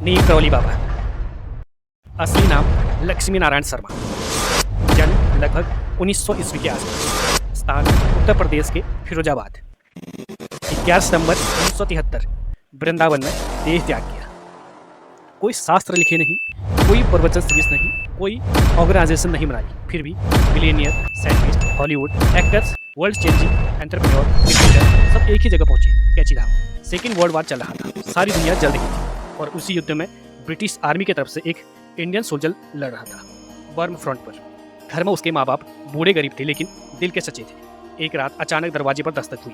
नीम करौली बाबा। असली नाम लक्ष्मी नारायण शर्मा। जन्म लगभग 1900 ईस्वी के आसपास। स्थान उत्तर प्रदेश के फिरोजाबाद। 11 सितंबर 1973 वृंदावन में देह त्याग किया। कोई शास्त्र लिखे नहीं, कोई प्रवचन सीरीज नहीं, कोई ऑर्गेनाइजेशन नहीं बनाई, फिर भी millionaire, scientist, Hollywood actors, world changing entrepreneur, cricketer सब एक ही जगह पहुंचे, Kainchi Dham. Second world war चल रहा था, सारी दुनिया जल रही थी और उसी युद्ध में ब्रिटिश आर्मी की तरफ से एक इंडियन सोल्जर लड़ रहा था बर्म फ्रंट पर। घर में उसके माँ बाप बूढ़े गरीब थे लेकिन दिल के सच्चे थे। एक रात अचानक दरवाजे पर दस्तक हुई।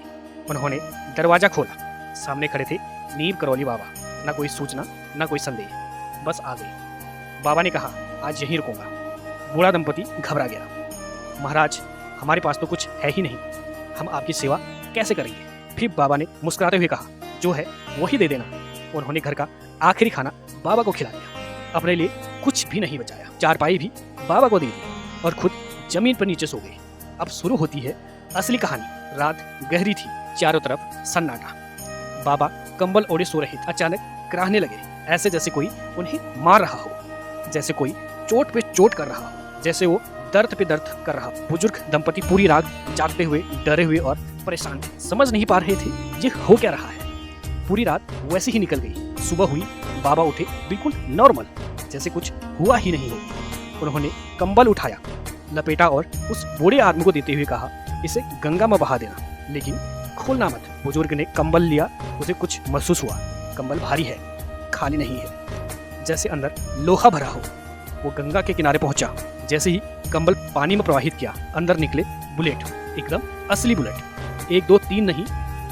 उन्होंने दरवाजा खोला। सामने खड़े थे नीम करौली बाबा। ना कोई सूचना, ना कोई संदेह, बस आ गए। बाबा ने कहा, आज यहीं रुकूंगा। बूढ़ा दंपति घबरा गया। महाराज, हमारे पास तो कुछ है ही नहीं, हम आपकी सेवा कैसे करेंगे? फिर बाबा ने मुस्कुराते हुए कहा, जो है वही दे देना। उन्होंने घर का आखिरी खाना बाबा को खिला दिया। अपने लिए कुछ भी नहीं बचाया। चारपाई भी बाबा को दे दी और खुद जमीन पर नीचे सो गए। अब शुरू होती है असली कहानी। रात गहरी थी, चारों तरफ सन्नाटा। बाबा कंबल ओढ़े सो रहे थे। अचानक कराहने लगे, ऐसे जैसे कोई उन्हें मार रहा हो, जैसे कोई चोट पे चोट कर रहा हो, जैसे वो दर्द पे दर्द कर रहा हो। बुजुर्ग दंपति पूरी रात जागते हुए, डरे हुए और परेशान थे। समझ नहीं पा रहे थे ये हो क्या रहा है। पूरी रात वैसे ही निकल गई। सुबह हुई, बाबा उठे बिल्कुल नॉर्मल, जैसे कुछ हुआ ही नहीं हो। उन्होंने कंबल उठाया, लपेटा और उस बूढ़े आदमी को देते हुए कहा, इसे गंगा में बहा देना, लेकिन खोलना मत। बुजुर्ग ने कंबल लिया। उसे कुछ महसूस हुआ। कंबल भारी है, खाली नहीं है, जैसे अंदर लोहा भरा हो। वो गंगा के किनारे पहुंचा। जैसे ही कंबल पानी में प्रवाहित किया, अंदर निकले बुलेट, एकदम असली बुलेट। 1 2 3 नहीं,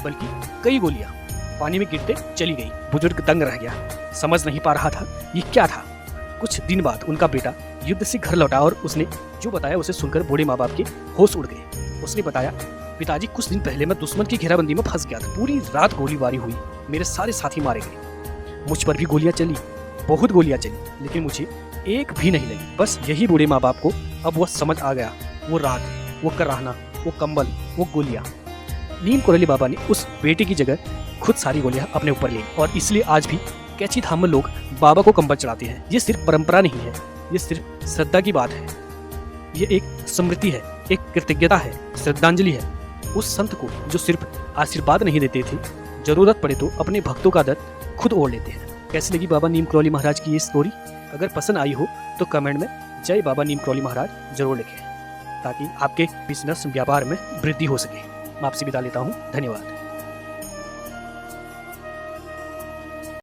बल्कि कई गोलियां पानी में गिरते चली गई। बुजुर्ग दंग रह गया, समझ नहीं पा रहा था ये क्या था। कुछ दिन बाद उनका बेटा युद्ध से घर लौटा और उसने जो बताया उसे सुनकर बूढ़े माँ बाप के होश उड़ गए। उसने बताया, पिताजी, कुछ दिन पहले मैं दुश्मन की घेराबंदी में फंस गया था। पूरी रात गोलीबारी हुई, मेरे सारे साथी मारे गए। मुझ पर भी गोलियां चली, बहुत गोलियां चली, लेकिन मुझे एक भी नहीं लगी। बस यही बूढ़े माँ बाप को अब वो समझ आ गया। वो रात, वो कराहना, वो कंबल, वो गोलियां। नीम करौली बाबा ने उस बेटे की जगह खुद सारी गोलियां अपने ऊपर ली और इसलिए आज भी कैची धाम में लोग बाबा को कंबल चढ़ाते हैं। ये सिर्फ परंपरा नहीं है, ये सिर्फ श्रद्धा की बात है। ये एक स्मृति है, एक कृतज्ञता है, श्रद्धांजलि है उस संत को जो सिर्फ आशीर्वाद नहीं देते थे, जरूरत पड़े तो अपने भक्तों का दर्द खुद ओढ़ लेते हैं। कैसी लगी बाबा नीम करौली महाराज की ये स्टोरी? अगर पसंद आई हो तो कमेंट में जय बाबा नीम करौली महाराज जरूर लिखें, ताकि आपके बिजनेस व्यापार में वृद्धि हो सके। मैं आपसे विदा लेता हूँ। धन्यवाद।